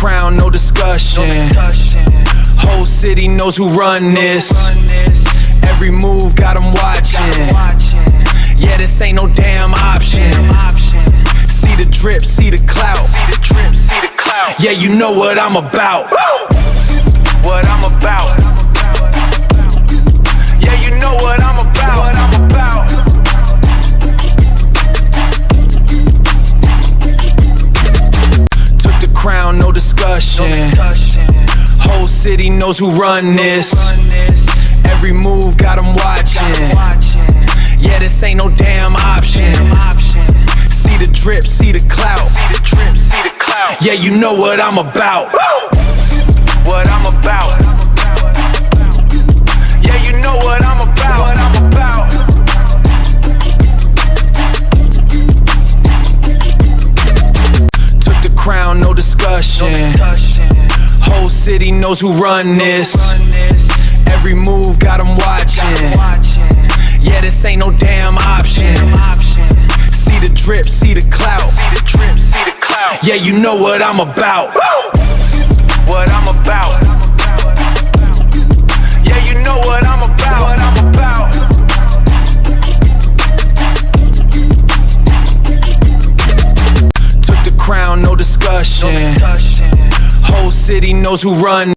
crown, no discussion. Whole city knows who run this. Every move got them watching. Yeah, this ain't no damn option. See the drip, see the clout. Yeah, you know what I'm about. What I'm about. Yeah, you know what I'm about. What I'm about. Took the crown, no discussion. Whole city knows who run this. Every move got them watching. Yeah, this ain't no damn option. See the drip, see the clout. Yeah, you know what I'm about. What I'm about. Yeah, you know what I'm about. What I'm about. Took the crown, no discussion. Whole city knows who run this. Every move got them watching. Yeah, this ain't no damn option. See the drip, see the clout. Yeah, you know what I'm about. What I'm about. Yeah, you know what I'm about. What I'm about. Took the crown, no discussion. Whole city knows who run.